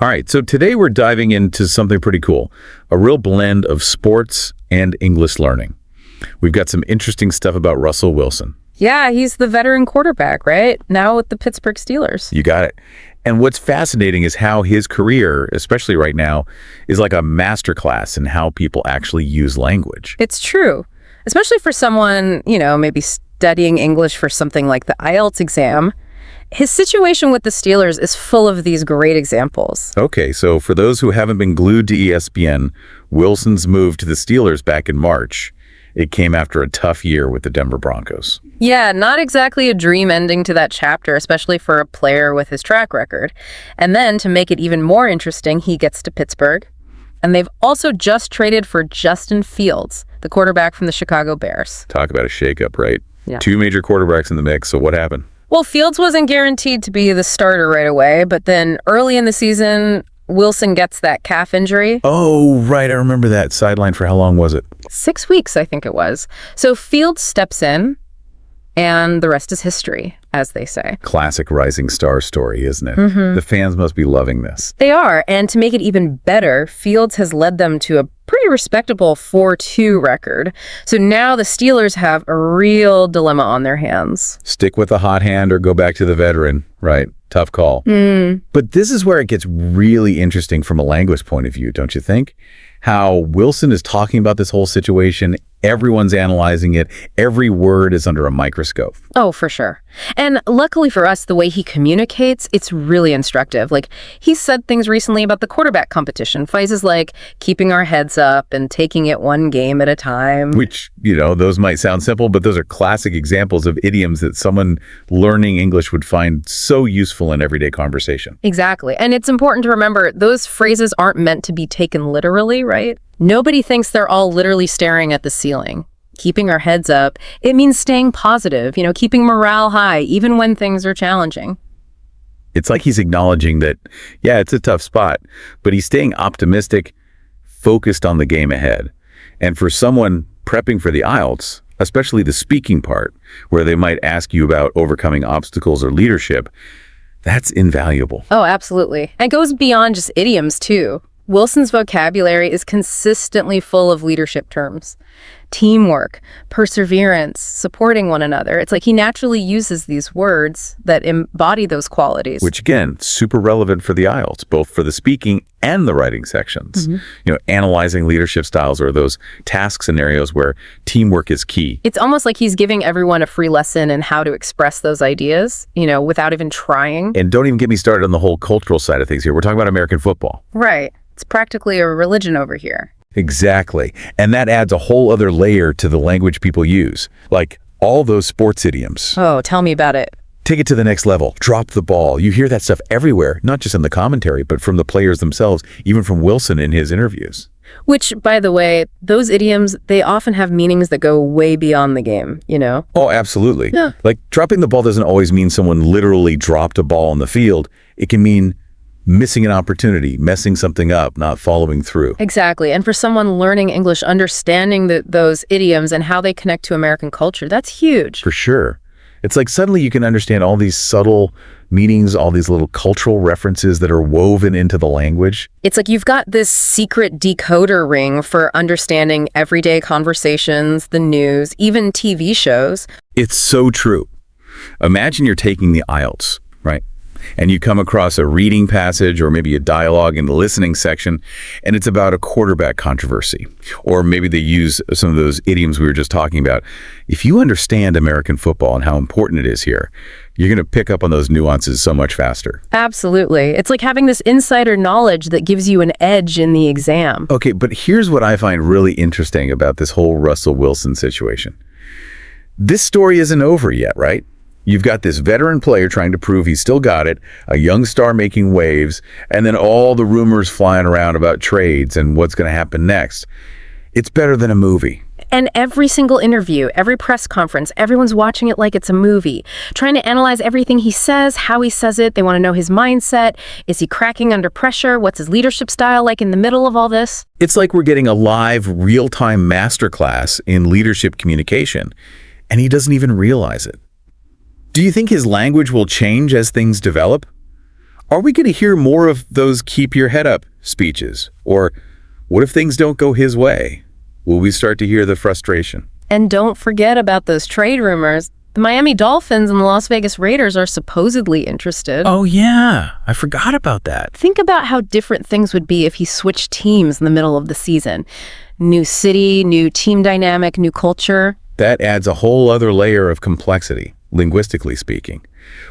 All right, so today we're diving into something pretty cool, a real blend of sports and English learning. We've got some interesting stuff about Russell Wilson. Yeah, he's the veteran quarterback, right? Now with the Pittsburgh Steelers. You got it. And what's fascinating is how his career, especially right now, is like a masterclass in how people actually use language. It's true, especially for someone, maybe studying English for something like the IELTS exam. His situation with the Steelers is full of these great examples. Okay, so for those who haven't been glued to ESPN, Wilson's move to the Steelers back in March, it came after a tough year with the Denver Broncos. Yeah, not exactly a dream ending to that chapter, especially for a player with his track record. And then, to make it even more interesting, he gets to Pittsburgh. And they've also just traded for Justin Fields, the quarterback from the Chicago Bears. Talk about a shakeup, right? Yeah. Two major quarterbacks in the mix, so what happened? Well, Fields wasn't guaranteed to be the starter right away, but then early in the season, Wilson gets that calf injury. Oh, right, I remember that. Sideline for how long was it? 6 weeks, I think it was. So Fields steps in, and the rest is history, as they say. Classic rising star story, isn't it? Mm-hmm. The fans must be loving this. They are, and to make it even better, Fields has led them to a pretty respectable 4-2 record. So now the Steelers have a real dilemma on their hands. Stick with the hot hand or go back to the veteran, right? Tough call. But this is where it gets really interesting from a language point of view, don't you think? How Wilson is talking about this whole situation, everyone's analyzing it, every word is under a microscope. Oh, for sure. And luckily for us, the way he communicates, it's really instructive. Like, he said things recently about the quarterback competition, phrases like keeping our heads up and taking it one game at a time. Which, those might sound simple, but those are classic examples of idioms that someone learning English would find so useful in everyday conversation. Exactly. And it's important to remember those phrases aren't meant to be taken literally, right? Nobody thinks they're all literally staring at the ceiling. Keeping our heads up, it means staying positive, keeping morale high, even when things are challenging. It's like he's acknowledging that, yeah, it's a tough spot, but he's staying optimistic, focused on the game ahead. And for someone prepping for the IELTS, especially the speaking part, where they might ask you about overcoming obstacles or leadership, that's invaluable. Oh, absolutely. And it goes beyond just idioms, too. Wilson's vocabulary is consistently full of leadership terms. Teamwork, perseverance, supporting one another. It's like he naturally uses these words that embody those qualities. Which, again, super relevant for the IELTS, both for the speaking and the writing sections. Analyzing leadership styles or those task scenarios where teamwork is key. It's almost like he's giving everyone a free lesson in how to express those ideas, without even trying. And don't even get me started on the whole cultural side of things here. We're talking about American football. Right. It's practically a religion over here. Exactly. And that adds a whole other layer to the language people use, like all those sports idioms. Oh, tell me about it. Take it to the next level. Drop the ball. You hear that stuff everywhere, not just in the commentary, but from the players themselves, even from Wilson in his interviews. Which, by the way, those idioms, they often have meanings that go way beyond the game, Oh, absolutely. Yeah. Like dropping the ball doesn't always mean someone literally dropped a ball on the field. It can mean missing an opportunity, messing something up, not following through. Exactly. And for someone learning English, understanding those idioms and how they connect to American culture, that's huge. For sure. It's like suddenly you can understand all these subtle meanings, all these little cultural references that are woven into the language. It's like you've got this secret decoder ring for understanding everyday conversations, the news, even TV shows. It's so true. Imagine you're taking the IELTS, right? And you come across a reading passage or maybe a dialogue in the listening section, and it's about a quarterback controversy. Or maybe they use some of those idioms we were just talking about. If you understand American football and how important it is here, you're going to pick up on those nuances so much faster. Absolutely. It's like having this insider knowledge that gives you an edge in the exam. Okay, but here's what I find really interesting about this whole Russell Wilson situation. This story isn't over yet, right? You've got this veteran player trying to prove he's still got it, a young star making waves, and then all the rumors flying around about trades and what's going to happen next. It's better than a movie. And every single interview, every press conference, everyone's watching it like it's a movie, trying to analyze everything he says, how he says it. They want to know his mindset. Is he cracking under pressure? What's his leadership style like in the middle of all this? It's like we're getting a live, real-time masterclass in leadership communication, and he doesn't even realize it. Do you think his language will change as things develop? Are we going to hear more of those keep your head up speeches? Or what if things don't go his way? Will we start to hear the frustration? And don't forget about those trade rumors. The Miami Dolphins and the Las Vegas Raiders are supposedly interested. Oh, yeah. I forgot about that. Think about how different things would be if he switched teams in the middle of the season. New city, new team dynamic, new culture. That adds a whole other layer of complexity, linguistically speaking.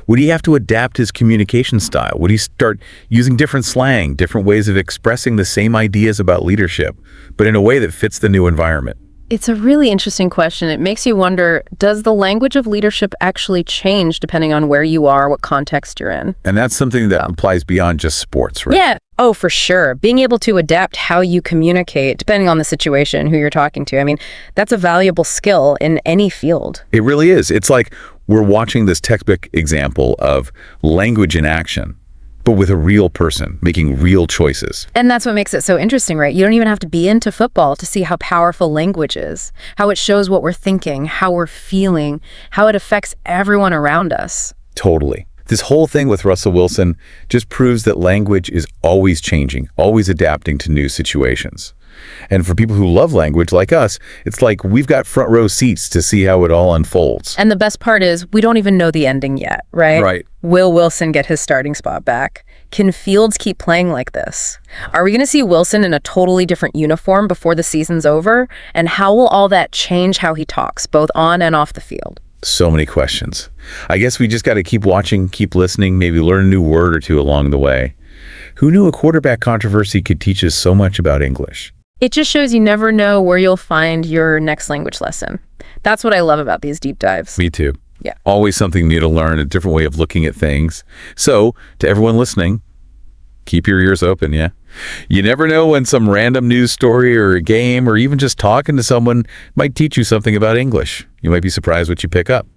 Would he have to adapt his communication style? Would he start using different slang, different ways of expressing the same ideas about leadership, but in a way that fits the new environment? It's a really interesting question. It makes you wonder, does the language of leadership actually change depending on where you are, what context you're in? And that's something that applies beyond just sports, right? Yeah. Oh, for sure. Being able to adapt how you communicate, depending on the situation, who you're talking to. I mean, that's a valuable skill in any field. It really is. It's like we're watching this textbook example of language in action, but with a real person making real choices. And that's what makes it so interesting, right? You don't even have to be into football to see how powerful language is, how it shows what we're thinking, how we're feeling, how it affects everyone around us. Totally. This whole thing with Russell Wilson just proves that language is always changing, always adapting to new situations. And for people who love language like us, it's like we've got front row seats to see how it all unfolds. And the best part is we don't even know the ending yet, right? Right. Will Wilson get his starting spot back? Can Fields keep playing like this? Are we going to see Wilson in a totally different uniform before the season's over? And how will all that change how he talks, both on and off the field? So many questions. I guess we just got to keep watching, keep listening, maybe learn a new word or two along the way. Who knew a quarterback controversy could teach us so much about English? It just shows you never know where you'll find your next language lesson. That's what I love about these deep dives. Me too. Yeah. Always something new to learn, a different way of looking at things. So, to everyone listening, keep your ears open, yeah? You never know when some random news story or a game or even just talking to someone might teach you something about English. You might be surprised what you pick up.